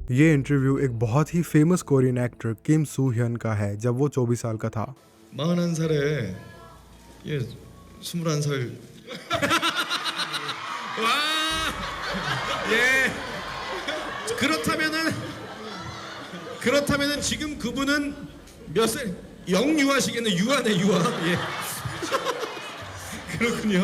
ये इंटरव्यू एक बहुत ही फेमस कोरियन एक्टर किम सू hyun का है जब वो 24 साल का था। 41살에 예 21살 와, 예. 그렇다면은 지금 그분은 몇 살? 영유아시겠네. 유아네, 유아. 예. 그렇군요.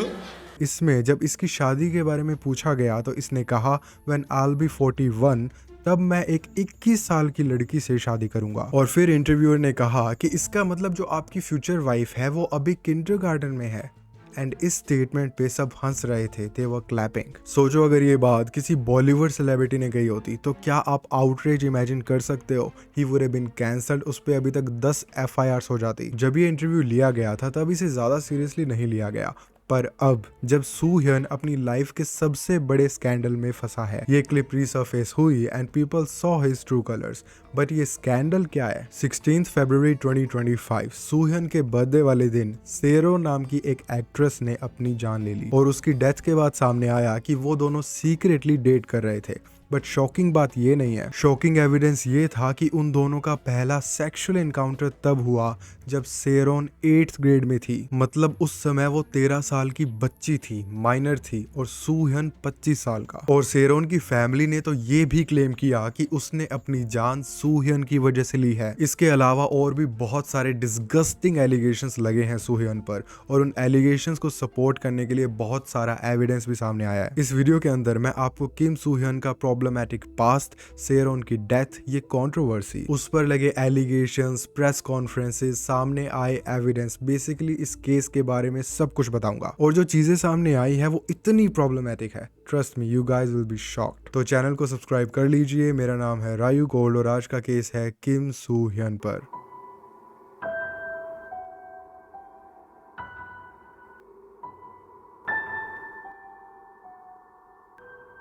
इसमें जब इसकी शादी के बारे में पूछा गया तो इसने कहा व्हेन आई बी 41 तब मैं एक 21 साल की लड़की से शादी करूंगा। और फिर इंटरव्यूअर ने कहा कि इसका मतलब जो आपकी फ्यूचर वाइफ है वो अभी किंडरगार्टन में है। एंड इस स्टेटमेंट पे सब हंस रहे थे, दे वर क्लैपिंग। सोचो अगर ये बात किसी बॉलीवुड सेलिब्रिटी ने कही होती तो क्या आप आउटरेज इमेजिन कर सकते हो? He would have been cancelled, उस पे अभी तक 10 FIRs हो जाती। जब ये इंटरव्यू लिया गया था तब इसे ज्यादा सीरियसली नहीं लिया गया, पर अब जब सू hyun अपनी लाइफ के सबसे बड़े स्कैंडल में फंसा है, ये क्लिप रीसर्फेस हुई and people saw his true colours. But ये स्कैंडल क्या है? 16 फरवरी 2025 सू hyun के बर्थडे वाले दिन सेरो नाम की एक एक्ट्रेस ने अपनी जान ले ली और उसकी डेथ के बाद सामने आया कि वो दोनों सीक्रेटली डेट कर रहे थे। बट शॉकिंग बात ये नहीं है, शॉकिंग एविडेंस ये था कि उन दोनों का पहला सेक्सुअल एनकाउंटर तब हुआ जब सेरोन 8th ग्रेड में थी। मतलब उस समय वो 13 साल की बच्ची थी, माइनर थी, और सू hyun 25 साल का। और सेरोन की फैमिली ने तो ये भी क्लेम किया कि उसने अपनी जान सू hyun की वजह से ली है। इसके अलावा और भी बहुत सारे डिस्गस्टिंग एलिगेशंस लगे हैं सू hyun पर, और उन एलिगेशंस को सपोर्ट करने के लिए बहुत सारा एविडेंस भी सामने आया है। इस वीडियो के अंदर मैं आपको किम सू hyun का प्रॉब्लमैटिक पास्ट, सेरोन की डेथ, ये कंट्रोवर्सी, उस पर लगे एलिगेशंस, प्रेस कॉन्फ्रेंसेस, सामने आए एविडेंस, बेसिकली इस केस के बारे में सब कुछ बताऊंगा। और जो चीजें सामने आई है वो इतनी प्रॉब्लमैटिक है, trust me, you guys will be shocked. तो चैनल को सब्सक्राइब कर लीजिए। मेरा नाम है रायू गोल्ड और आज का केस है किम सू hyun पर।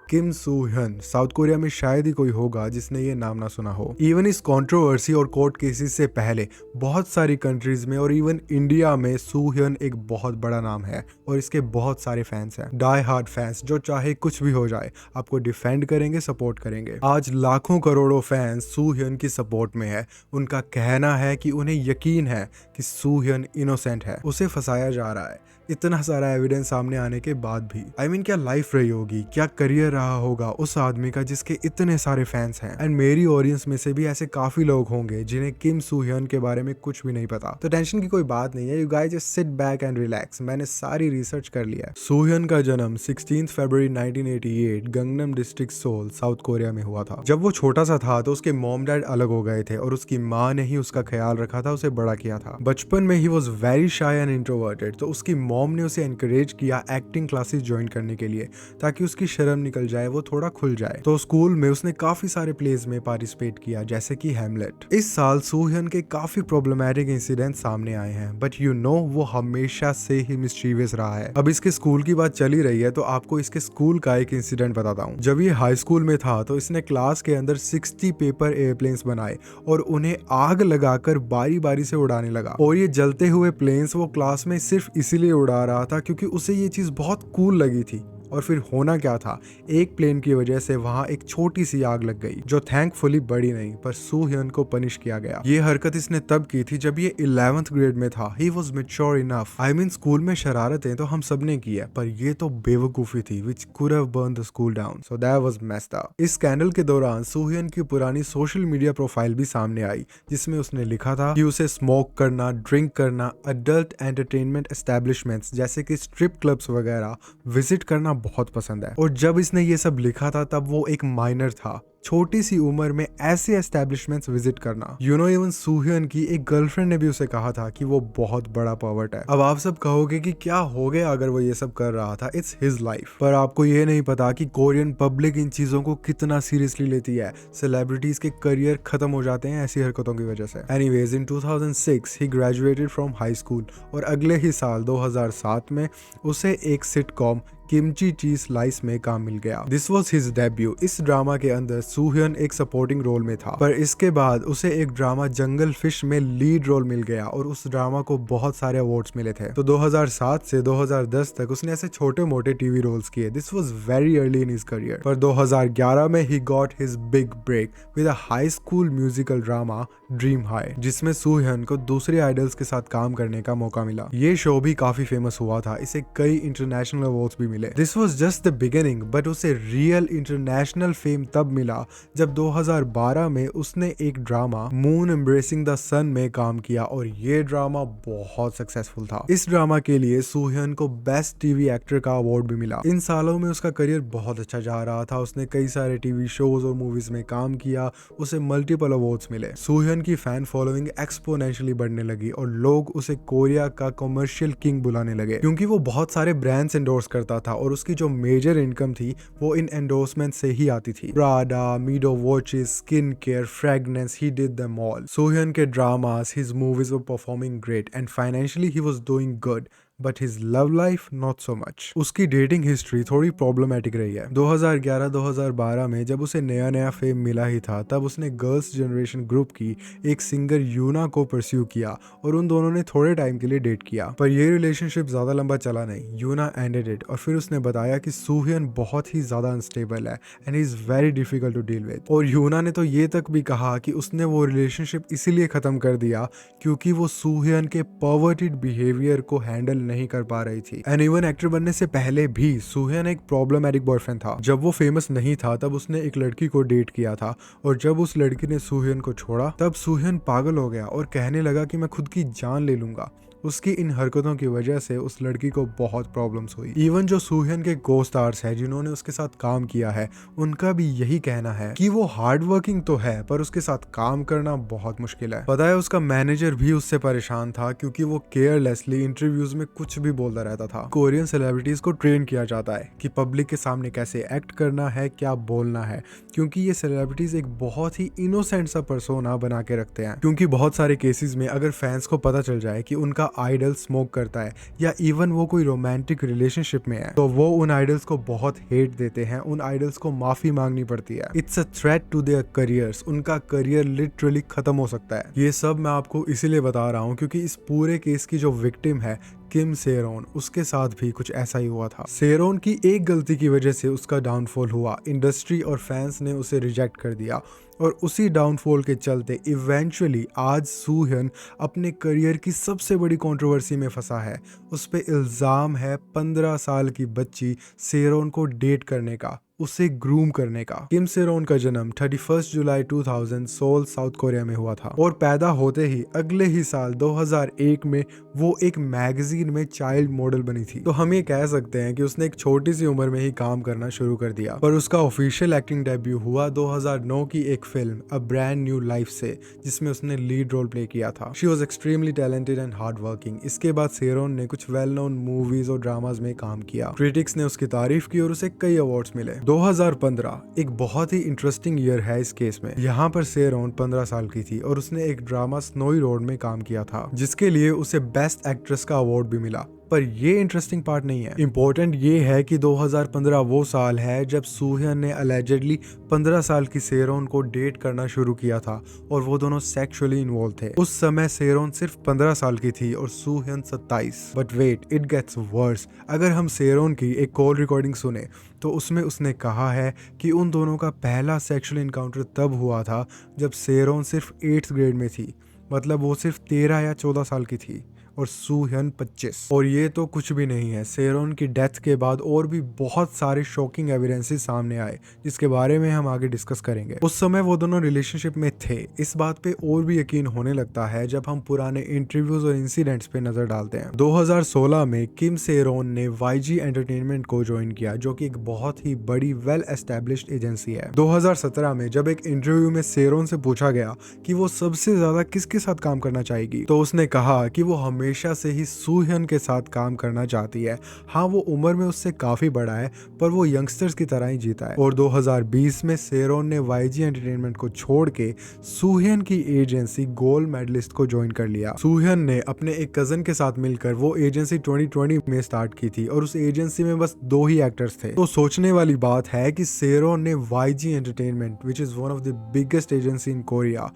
किम सू hyun साउथ कोरिया में शायद ही कोई होगा जिसने ये नाम ना सुना हो। इवन इस कंट्रोवर्सी और कोर्ट केसेस से पहले बहुत सारी कंट्रीज में और इवन इंडिया में सू hyun एक बहुत बड़ा नाम है और इसके बहुत सारे फैंस हैं, डाई हार्ड फैंस, जो चाहे कुछ भी हो जाए आपको डिफेंड करेंगे, सपोर्ट करेंगे। आज लाखों करोड़ों फैंस सू hyun की सपोर्ट में है। उनका कहना है कि उन्हें यकीन है कि सू hyun इनोसेंट है, उसे फंसाया जा रहा है। इतना सारा एविडेंस सामने आने के बाद भी आई मीन क्या लाइफ रही होगी, क्या करियर रहा होगा उस आदमी का जिसके इतने सारे फैंस हैं। एंड मेरी ऑडियंस में से भी ऐसे काफी लोग होंगे जिन्हें किम सू hyun के बारे में कुछ भी नहीं पता। तो टेंशन की कोई बात नहीं है, you guys just sit back and relax, मैंने सारी रिसर्च कर लिया है। सू hyun का जन्म 16 फरवरी 1988 Gangnam district Seoul, South Korea में हुआ था। जब वो छोटा सा था तो उसके मॉम डैड अलग हो गए थे और उसकी माँ ने ही उसका ख्याल रखा था, उसे बड़ा किया था। बचपन में he was very shy and introverted, तो उसकी मॉम ने उसे एनकरेज किया एक्टिंग क्लासेस ज्वाइन करने के लिए ताकि उसकी शर्म निकल जाए, वो थोड़ा खुल जाए। तो स्कूल में उसने काफी सारे प्लेज में पार्टिसिपेट किया जैसे कि हैमलेट। इस साल सू hyun के काफी प्रॉब्लमैटिक इंसिडेंट सामने आए हैं, बट यू नो वो हमेशा से ही मिस्चीवियस रहा है। अब इसके स्कूल की बात चली रही है तो आपको इसके स्कूल का एक इंसिडेंट बताता हूँ। जब ये हाई स्कूल में था तो इसने क्लास के अंदर 60 पेपर एयरप्लेन्स बनाए और उन्हें आग लगाकर बारी बारी से उड़ाने लगा। और ये जलते हुए प्लेन्स वो क्लास में सिर्फ इसीलिए उड़ा रहा था क्योंकि उसे ये चीज बहुत कूल लगी थी। और फिर होना क्या था, एक प्लेन की वजह से वहां एक छोटी सी आग लग गई जो थैंकफुली बड़ी नहीं, पर सू hyun को पनिश किया गया। ये हरकत इसने तब की थी जब ये 11th ग्रेड में था। He was mature enough. I mean school में शरारतें तो हम सब ने की है, पर ये तो बेवकूफी थी which could have burn the school down, so that was messed up. इस स्कैंडल के दौरान सू hyun की पुरानी सोशल मीडिया प्रोफाइल भी सामने आई जिसमें उसने लिखा था कि उसे स्मोक करना, ड्रिंक करना, अडल्ट एंटरटेनमेंट एस्टेब्लिशमेंट्स जैसे कि स्ट्रिप क्लब्स वगैरह विजिट करना बहुत पसंद है। और जब इसने ये सब लिखा था तब वो एक माइनर था। छोटी सी उम्र में ऐसे एस्टेब्लिशमेंट्स विजिट करना, you know even Soo hyun की एक गर्लफ्रेंड ने भी उसे कहा था कि वो बहुत बड़ा पर्वर्ट है। अब आप सब कहोगे कि क्या हो गया अगर वो ये सब कर रहा था, इट्स हिज लाइफ। पर आपको ये नहीं पता कि कोरियन पब्लिक इन चीजों को कितना सीरियसली लेती है। सेलिब्रिटीज के करियर खत्म हो जाते हैं ऐसी हरकतों की वजह से। Anyways in 2006 he graduated from high school और अगले ही साल 2007 में उसे एक सिटकॉम किमची चीज स्लाइस में काम मिल गया। This was his debut. इस ड्रामा के अंदर सूह्यन एक सपोर्टिंग रोल में था, पर इसके बाद उसे एक ड्रामा जंगल फिश में लीड रोल मिल गया और उस ड्रामा को बहुत सारे अवार्ड्स मिले थे। तो 2007 से 2010 तक उसने ऐसे छोटे मोटे टीवी रोल्स किए। This was very early in his career. पर 2011 में ही got his big break with a high school musical drama dream high, जिसमें सूह्यन को दूसरे आइडल्स के साथ काम करने का मौका मिला। ये शो भी काफी फेमस हुआ था, इसे कई इंटरनेशनल अवार्ड्स भी मिले। This was just the beginning, but उसे रियल इंटरनेशनल फेम तब मिला जब 2012 में उसने एक ड्रामा मून एम्ब्रेसिंग द सन में काम किया और ये ड्रामा बहुत सक्सेसफुल था। इस ड्रामा के लिए सूह्यन को बेस्ट टीवी एक्टर का अवार्ड भी मिला। इन सालों में उसका करियर बहुत अच्छा जा रहा था, उसने कई सारे टीवी शोज और मूवीज में काम किया, उसे मल्टीपल अवार्ड्स मिले। सूह्यन की फैन फॉलोइंग एक्सपोनेंशियली बढ़ने लगी और लोग उसे कोरिया का कमर्शियल किंग बुलाने लगे, क्योंकि वो बहुत सारे ब्रांड्स एंडोर्स करता था और उसकी जो मेजर इनकम थी वो इन एंडोर्समेंट से ही आती थी। Prada, Mido watches, skin care, fragrance, he did them all. Soohyun के dramas, his movies were performing great and financially he was doing good, but his love life not so much. उसकी dating history थोड़ी problematic रही है। 2011-2012 में जब उसे नया नया फेम मिला ही था, तब उसने गर्ल्स जनरेशन ग्रुप की एक सिंगर यूना को परस्यू किया और उन दोनों ने थोड़े टाइम के लिए डेट किया, पर ये रिलेशनशिप ज्यादा लंबा चला नहीं। यूना एंडेड इट और फिर उसने बताया कि सूह्यन बहुत ही ज्यादा अनस्टेबल है and is very difficult to deal with. और यूना ने तो ये तक भी कहा कि उसने वो रिलेशनशिप इसीलिए खत्म कर दिया क्योंकि वो सूह्यन के पर्वर्टेड बिहेवियर को हैंडल नहीं कर पा रही थी। एंड इवन एक्टर बनने से पहले भी सूह्यन एक प्रॉब्लमैटिक बॉयफ्रेंड था। जब वो फेमस नहीं था तब उसने एक लड़की को डेट किया था और जब उस लड़की ने सूह्यन को छोड़ा तब सूह्यन पागल हो गया और कहने लगा कि मैं खुद की जान ले लूंगा। उसकी इन हरकतों की वजह से उस लड़की को बहुत प्रॉब्लम्स हुई। इवन जो सूह्यन के को स्टार्स हैं जिन्होंने उसके साथ काम किया है, उनका भी यही कहना है कि वो हार्ड वर्किंग तो है पर उसके साथ काम करना बहुत मुश्किल है। पता है उसका मैनेजर भी उससे परेशान था क्योंकि वो केयरलेसली इंटरव्यूज में कुछ भी बोलता रहता था। कोरियन सेलिब्रिटीज को ट्रेन किया जाता है कि पब्लिक के सामने कैसे एक्ट करना है, क्या बोलना है, क्योंकि ये सेलिब्रिटीज एक बहुत ही इनोसेंट सा पर्सोना बना के रखते हैं। क्योंकि बहुत सारे केसेस में अगर फैंस को पता चल जाए कि उनका आइडल स्मोक करता है या इवन वो कोई रोमांटिक रिलेशनशिप में है तो वो उन आइडल्स को बहुत हेट देते हैं, उन आइडल्स को माफी मांगनी पड़ती है। It's a threat to their careers. उनका करियर लिटरली खत्म हो सकता है। ये सब मैं आपको इसीलिए बता रहा हूँ क्योंकि इस पूरे केस की जो विक्टिम है किम सेरोन, उसके साथ भी कुछ ऐसा ही हुआ था। सेरोन की एक गलती की वजह से उसका डाउनफॉल हुआ। इंडस्ट्री और फैंस ने उसे रिजेक्ट कर दिया और उसी डाउनफॉल के चलते इवेंचुअली आज सूह्यन अपने करियर की सबसे बड़ी कंट्रोवर्सी में फंसा है। उस पे इल्जाम है 15 साल की बच्ची सेरोन को डेट करने का, उसे ग्रूम करने का। किम सेरोन का जन्म 31 जुलाई 2000 सोल, साउथ कोरिया में हुआ था और पैदा होते ही अगले ही साल 2001 में वो एक मैगजीन में चाइल्ड मॉडल बनी थी। तो हम ये कह सकते हैं कि उसने एक छोटी सी उम्र में ही काम करना शुरू कर दिया। पर उसका ऑफिशियल एक्टिंग डेब्यू हुआ 2009 की एक film a brand new life से, जिसमें उसने लीड रोल प्ले किया था। She was extremely talented and hard working. इसके बाद सेरोन ने कुछ वेल नोन मूवीज और ड्रामाज में काम किया। क्रिटिक्स ने उसकी तारीफ की और उसे कई अवार्ड्स मिले। 2015 एक बहुत ही इंटरेस्टिंग ईयर है इस केस में। यहाँ पर सेरोन 15 साल की थी और उसने एक ड्रामा स्नोई रोड में काम किया था जिसके लिए उसे बेस्ट एक्ट्रेस का अवार्ड भी मिला। पर ये इंटरेस्टिंग पार्ट नहीं है। इंपॉर्टेंट ये है कि 2015 वो साल है जब सूह्यन ने अलेजेडली 15 साल की सेरोन को डेट करना शुरू किया था और वो दोनों सेक्सुअली इन्वॉल्व थे। उस समय सेरोन सिर्फ 15 साल की थी और Soohyun 27। But wait, it gets worse. अगर हम सेरोन की एक कॉल रिकॉर्डिंग सुने तो उसमें उसने कहा है कि उन दोनों का पहला सेक्सुअल इनकाउंटर तब हुआ था जब सेरोन सिर्फ 8th ग्रेड में थी, मतलब वो सिर्फ 13 या 14 साल की थी और सूह्यन 25। और ये तो कुछ भी नहीं है। सेरोन की डेथ के बाद और भी बहुत सारे शॉकिंग एविडेंसेस सामने आए जिसके बारे में हम आगे डिस्कस करेंगे। उस समय वो दोनों रिलेशनशिप में थे। इस बात पे और भी यकीन होने लगता है जब हम पुराने इंटरव्यूज और इंसिडेंट्स पे नजर डालते हैं। 2016 में किम सेरोन ने YG एंटरटेनमेंट को ज्वाइन किया जो कि एक बहुत ही बड़ी वेल एस्टेब्लिश्ड एजेंसी है। 2017 में जब एक इंटरव्यू में सेरोन से पूछा गया कि वो सबसे ज्यादा किसके साथ काम करना चाहेगी तो उसने कहा कि वो हमेशा से ही सूह्यन के साथ काम करना चाहती है। हाँ, वो उम्र में उससे काफी बड़ा है, पर वो यंगस्टर्स की तरह ही जीता है। और 2020 में सेरोन ने YG एंटरटेनमेंट को छोड़ के सूह्यन की एजेंसी गोल्ड मेडलिस्ट को ज्वाइन कर लिया। सूह्यन ने अपने एक कजन के साथ मिलकर वो एजेंसी 2020 में स्टार्ट की थी और उस एजेंसी में बस 2 ही एक्टर्स थे। तो सोचने वाली बात है कि सेरोन ने YG entertainment, which is one of the biggest agency in Korea,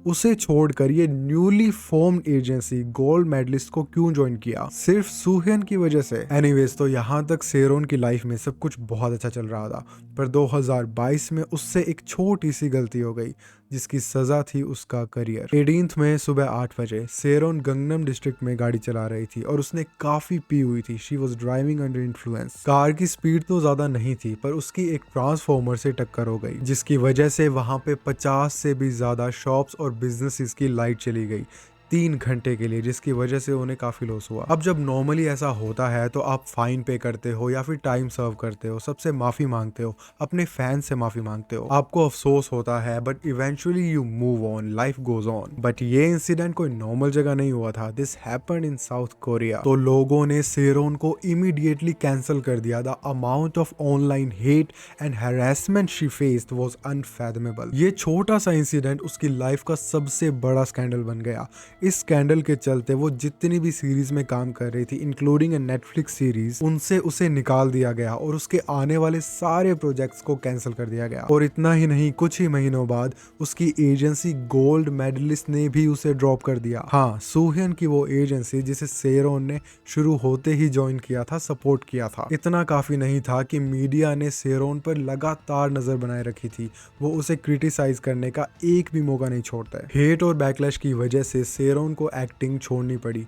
उसे छोड़कर ये newly formed agency Gold Medalist को क्यों ज्वाइन किया? सिर्फ सूह्यन की वजह से? एनीवेज, तो यहाँ तक सेरोन की लाइफ में सब कुछ बहुत अच्छा चल रहा था, पर 2022 में उससे एक छोटी सी गलती हो गई जिसकी सजा थी उसका करियर। 18 में सुबह 8 बजे सेरोन गंगनम डिस्ट्रिक्ट में गाड़ी चला रही थी और उसने काफी पी हुई थी। She was driving under influence. Car की स्पीड तो ज्यादा नहीं थी, पर उसकी एक ट्रांसफॉर्मर से टक्कर हो गई, जिसकी वजह से वहां पे 50 से भी ज्यादा शॉप्स और बिजनेसेस की लाइट चली गई 3 घंटे के लिए, जिसकी वजह से उन्हें काफी लॉस हुआ। अब जब नॉर्मली ऐसा होता है तो आप फाइन पे करते हो या फिर टाइम सर्व करते हो, सबसे माफी मांगते हो, अपने फैंस से माफी मांगते हो, आपको अफसोस होता है, but eventually you move on, life goes on. But ये इंसिडेंट कोई नॉर्मल जगह नहीं हुआ था, this happened in South Korea. तो लोगों ने सेरोन को इमीडिएटली कैंसिल कर दिया। The amount of online hate and harassment she faced was unfathomable. ये छोटा सा इंसिडेंट उसकी लाइफ का सबसे बड़ा स्कैंडल बन गया। इस स्कैंडल के चलते वो जितनी भी सीरीज में काम कर रही थी, इंक्लूडिंग ए नेटफ्लिक्स सीरीज, उनसे उसे निकाल दिया गया और उसके आने वाले सारे प्रोजेक्ट्स को कैंसिल कर दिया गया। और इतना ही नहीं, कुछ ही महीनों बाद उसकी एजेंसी गोल्ड मेडलिस्ट ने भी उसे ड्रॉप कर दिया। हाँ, सूह्यन की वो एजेंसी जिसे सेरोन ने शुरू होते ही ज्वाइन किया था, सपोर्ट किया था। इतना काफी नहीं था कि मीडिया ने सेरोन पर लगातार नजर बनाए रखी थी। वो उसे क्रिटिसाइज करने का एक भी मौका नहीं छोड़ता है। हेट और बैकलैश की वजह से सेरोन को एक्टिंग छोड़नी पड़ी।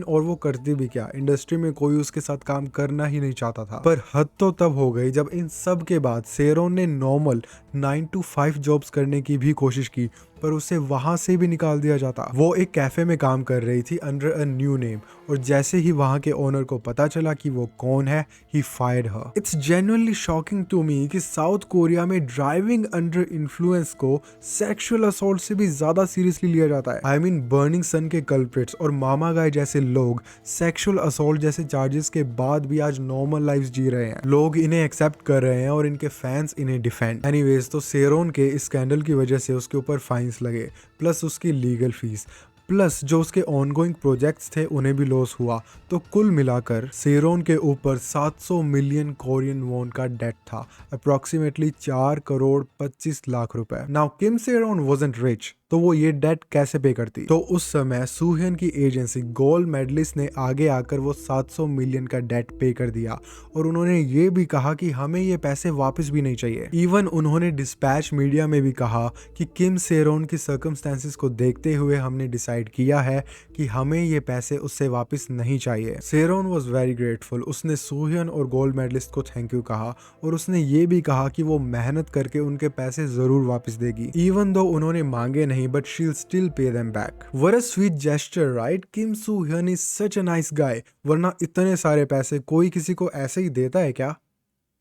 और वो करती भी क्या, इंडस्ट्री में कोई उसके साथ काम करना ही नहीं चाहता था। पर हद तो तब हो गई जब इन सब के बाद सेरोन ने नॉर्मल 9 to 5 जॉब्स करने की भी कोशिश की, पर उसे वहां से भी निकाल दिया जाता। वो एक कैफे में काम कर रही थी अंडर अ न्यू नेम, और जैसे ही वहां के ओनर को पता चला कि वो कौन है, he fired her. It's genuinely shocking to me कि साउथ कोरिया में ड्राइविंग अंडर इन्फ्लुएंस को सेक्सुअल असॉल्ट से भी ज्यादा सीरियसली लिया जाता है। बर्निंग सन के कल्प्रिट्स और मामा गाय जैसे लोग सेक्सुअल असॉल्ट जैसे चार्जेस के बाद भी आज नॉर्मल लाइफ जी रहे हैं। लोग इन्हें एक्सेप्ट कर रहे हैं और इनके फैंस इन्हें डिफेंड। एनीवेज, तो सेरोन के इस स्कैंडल की वजह से उसके ऊपर फाइन्स लगे, प्लस उसकी लीगल फीस, प्लस जो उसके ऑनगोइंग प्रोजेक्ट्स थे उन्हें भी लॉस हुआ। तो कुल मिलाकर सेरोन के ऊपर 700 मिलियन कोरियन वॉन का डेट था, अप्रोक्सीमेटली 4 करोड़ 25 लाख रुपए। नाउ किम सेरोन वाजंट रिच, तो वो ये डेट कैसे पे करती? तो उस समय सूह्यन की एजेंसी गोल्ड मेडलिस्ट ने आगे आकर वो 700 मिलियन का डेट पे कर दिया, और उन्होंने ये भी कहा कि हमें ये पैसे वापस भी नहीं चाहिए। इवन उन्होंने डिस्पैच मीडिया में भी कहा कि किम सेरोन की सर्कमस्टेंसेस को देखते हुए हमने डिसाइड किया है कि हमें ये पैसे उससे वापस नहीं चाहिए। सेरोन वॉज वेरी ग्रेटफुल। उसने सूह्यन और गोल्ड मेडलिस्ट को थैंक यू कहा, और उसने ये भी कहा कि वो मेहनत करके उनके पैसे जरूर वापस देगी, इवन दो उन्होंने मांगे नहीं, but she'll still pay them back. What a sweet gesture, right? Kim Soo-hyun is such a nice guy. वरना इतने सारे पैसे कोई किसी को ऐसे ही देता है क्या?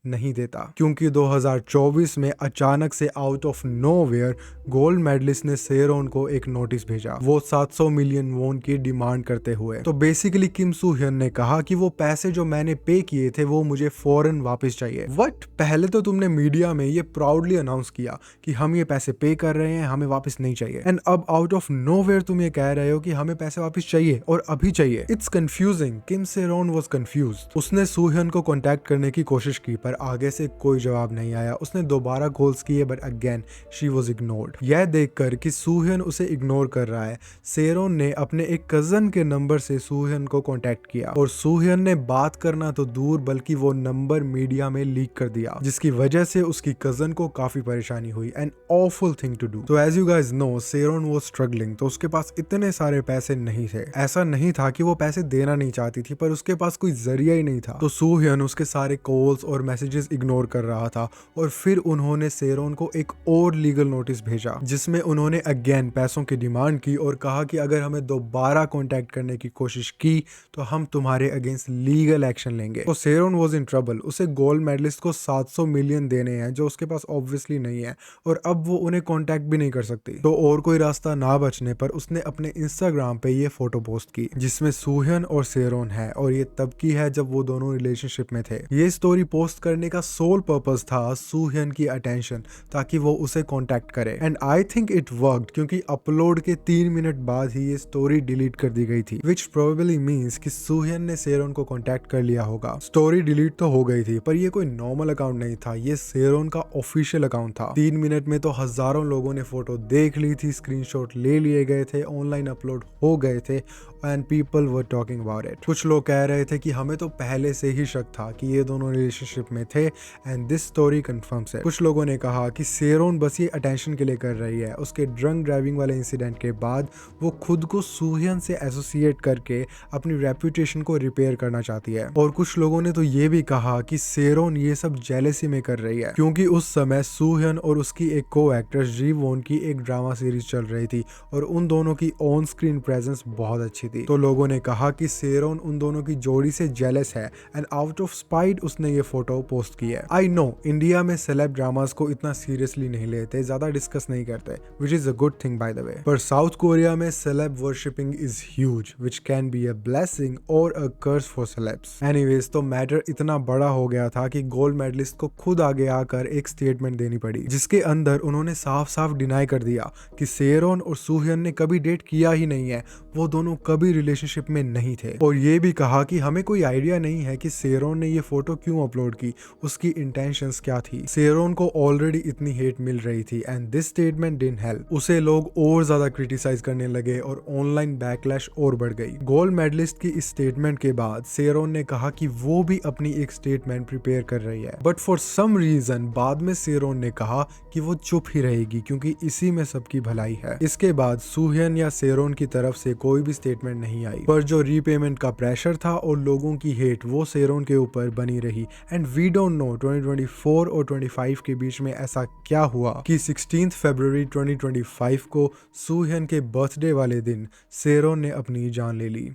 नहीं देता, क्योंकि 2024 में अचानक से out of nowhere Gold Medalist ने सेरोन को एक नोटिस भेजा, वो 700 मिलियन वॉन की डिमांड करते हुए। तो बेसिकली किम सूह्यन ने कहा कि वो पैसे जो मैंने पे किए थे वो मुझे फौरन वापस चाहिए। व्हाट? पहले तो तुमने मीडिया में ये प्राउडली अनाउंस किया कि हम ये पैसे पे कर रहे हैं, हमें वापस नहीं चाहिए, एंड अब आउट ऑफ नोवेयर तुम ये कह रहे हो कि हमें पैसे वापस चाहिए और अभी चाहिए। It's confusing. Kim Saeron was confused. उसने सूह्यन को कांटेक्ट करने की कोशिश की, पर आगे से कोई जवाब नहीं आया। उसने दोबारा कॉल्स किए, but again she was ignored. यह देखकर कि सूह्यन उसे इग्नोर कर रहा है, सेरोन ने अपने एक कजन के नंबर से सूह्यन को कांटेक्ट किया, और सूह्यन ने बात करना तो दूर बल्कि वो नंबर मीडिया में लीक कर दिया, जिसकी वजह से उसकी कजन को काफी परेशानी हुई। An awful thing to do. तो as you guys know, Saeron was struggling, तो उसके पास इतने सारे पैसे नहीं थे। ऐसा नहीं था कि वो पैसे देना नहीं चाहती थी, पर उसके पास कोई जरिया ही नहीं था। तो सूह्यन उसके सारे कॉल्स और मैसेज मैसेजेस इग्नोर कर रहा था और फिर उन्होंने सेरोन को एक और लीगल नोटिस भेजा जिसमें उन्होंने अगेन पैसों की डिमांड की और कहा कि अगर हमें दोबारा कांटेक्ट करने की कोशिश की तो हम तुम्हारे अगेंस्ट लीगल एक्शन लेंगे। तो सेरोन वाज इन ट्रबल। उसे गोल्ड मेडलिस्ट को 700 मिलियन देने हैं जो उसके पास ऑब्वियसली नहीं है और अब वो उन्हें कांटेक्ट भी नहीं कर सकती। तो और कोई रास्ता ना बचने पर उसने अपने इंस्टाग्राम पे ये फोटो पोस्ट की जिसमें सूहन और सेरोन है और ये तब की है जब वो दोनों रिलेशनशिप में थे। ये स्टोरी पोस्ट करने का सोल पर्पस था सूहन की अटेंशन ताकि वो उसे कांटेक्ट करे and I think it worked क्योंकि अपलोड के 3 मिनट बाद ही ये स्टोरी डिलीट कर दी गई थी विच प्रोबेबली मीन्स कि सूहन ने सेरोन को कांटेक्ट कर लिया होगा। स्टोरी डिलीट तो हो गई थी पर ये कोई नॉर्मल अकाउंट नहीं था, ये सेरोन का ऑफिशियल अकाउंट था। 3 मिनट में तो हजारों लोगों ने फोटो देख ली थी, स्क्रीनशॉट ले लिए गए थे, ऑनलाइन अपलोड हो गए थे and people were talking about it. कुछ लोग कह रहे थे कि हमें तो पहले से ही शक था कि ये दोनों रिलेशनशिप में थे and this story confirms it. कुछ लोगों ने कहा कि सेरोन बस ये अटेंशन के लिए कर रही है। उसके ड्रंक ड्राइविंग वाले इंसिडेंट के बाद वो खुद को सूहन से एसोसिएट करके अपनी रेपुटेशन को रिपेयर करना चाहती है। और कुछ लोगों ने तो ये भी कहा कि सेरोन ये सब जेलेसी में कर रही है क्योंकि उस समय सूहन और उसकी एक को एक्ट्रेस जी वोन की एक ड्रामा सीरीज चल रही थी और उन दोनों की ऑन स्क्रीन प्रेजेंस बहुत अच्छी थी। तो लोगों ने कहा कि सेरोन उन दोनों की जोड़ी से जेलस है एंड आउट ऑफ स्पाइट उसने ये फोटो पोस्ट की है। आई नो इंडिया में सेलेब ड्रामास को इतना सीरियसली नहीं लेते, ज्यादा डिस्कस नहीं करते, which is a good thing by the way. पर साउथ कोरिया में celeb worshipping is huge which can be a blessing और अ कर्स फॉर सेलेब्स। एनीवेज तो मैटर इतना बड़ा हो गया था कि गोल्ड मेडलिस्ट को खुद आगे आकर एक स्टेटमेंट देनी पड़ी जिसके अंदर उन्होंने साफ साफ डिनाई कर दिया कि सेरोन और सूहन ने कभी डेट किया ही नहीं है, वो दोनों कभी रिलेशनशिप में नहीं थे। और ये भी कहा कि हमें कोई आइडिया नहीं है कि सेरोन ने ये फोटो क्यों अपलोड की, उसकी इंटेंशंस क्या थी। सेरोन को ऑलरेडी इतनी हेट मिल रही थी and this statement didn't help. उसे लोग और ज्यादा क्रिटिसाइज करने लगे और ऑनलाइन बैकलैश और बढ़ गई। गोल्ड मेडलिस्ट की इस स्टेटमेंट के बाद सेरोन ने कहा कि वो भी अपनी एक स्टेटमेंट प्रिपेयर कर रही है बट फॉर सम रीजन बाद में सेरोन ने कहा कि वो चुप ही रहेगी क्योंकि इसी में सबकी भलाई है। इसके बाद सूहन या सेरोन की तरफ से कोई भी स्टेटमेंट नहीं आई पर जो रीपेमेंट का प्रेशर था और लोगों की हेट वो सेरोन के ऊपर बनी रही एंड वी डोंट नो 2024 और 25 के बीच में ऐसा क्या हुआ कि 16 फरवरी 2025 को सूहन के बर्थडे वाले दिन सेरोन ने अपनी जान ले ली।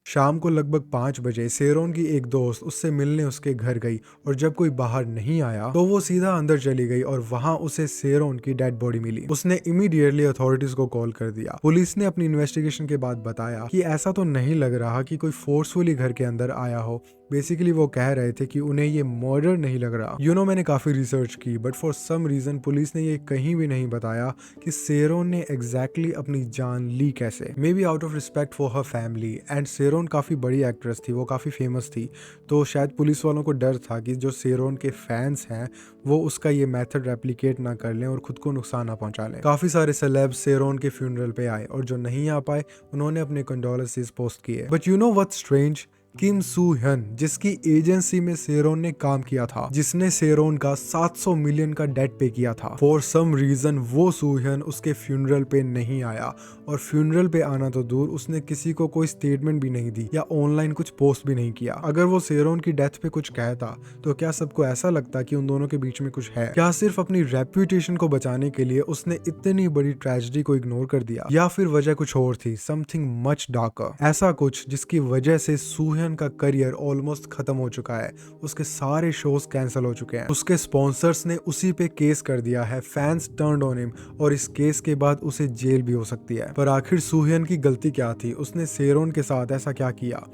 शाम को लगभग 5 बजे सेरोन की एक दोस्त उससे मिलने उसके घर गई और जब कोई बाहर नहीं आया तो वो सीधा अंदर चली गई और वहां उसे सेरोन की डेड बॉडी मिली। उसने इमीडिएटली अथॉरिटीज को कॉल कर दिया। पुलिस ने अपनी इन्वेस्टिगेशन के बाद बताया कि ऐसा तो नहीं लग रहा कि कोई फोर्सफुली घर के अंदर आया हो। बेसिकली वो कह रहे थे कि उन्हें ये मर्डर नहीं लग रहा। मैंने काफी रिसर्च की but for some reason police ने ये कहीं भी नहीं बताया कि सेरोन ने एग्जैक्टली अपनी जान ली कैसे। Maybe out of respect for her family and Saeron काफी बड़ी एक्ट्रेस थी, वो काफी फेमस थी, तो शायद पुलिस वालों को डर था कि जो सेरोन के फैंस हैं वो उसका ये मेथड रेप्लिकेट ना कर लें और खुद को नुकसान ना पहुंचा लें। काफी सारे सेलेब्स सेरोन के फ्यूनरल पे आए और जो नहीं आ पाए उन्होंने अपने कंडोलेंसेस पोस्ट किए। But you know what's strange, Kim Soohyun जिसकी एजेंसी में सेरोन ने काम किया था, जिसने सेरोन का 700 मिलियन का डेट पे किया था, फॉर सम रीजन वो सूहन उसके फ्यूनरल पे नहीं आया और फ्यूनरल पे आना तो दूर उसने किसी को कोई स्टेटमेंट भी नहीं दी या ऑनलाइन कुछ पोस्ट भी नहीं किया। अगर वो सेरोन की डेथ पे कुछ कहता तो क्या सबको ऐसा लगता कि उन दोनों के बीच में कुछ है? क्या सिर्फ अपनी रेप्यूटेशन को बचाने के लिए उसने इतनी बड़ी ट्रेजेडी को इग्नोर कर दिया या फिर वजह कुछ और थी, समथिंग मच डार्कर, ऐसा कुछ जिसकी वजह से सूहन का करियर ऑलमोस्ट खत्म हो चुका है। उसके सारे शोज कैंसिल हो चुके हैं, उसके स्पॉन्सर्स ने उसी पे केस कर दिया है, फैंस टर्न्ड ऑन हिम और इस केस के बाद उसे जेल भी हो सकती है। पर आखिर सूहन की गलती क्या थी? उसने सेरोन के साथ ऐसा क्या किया?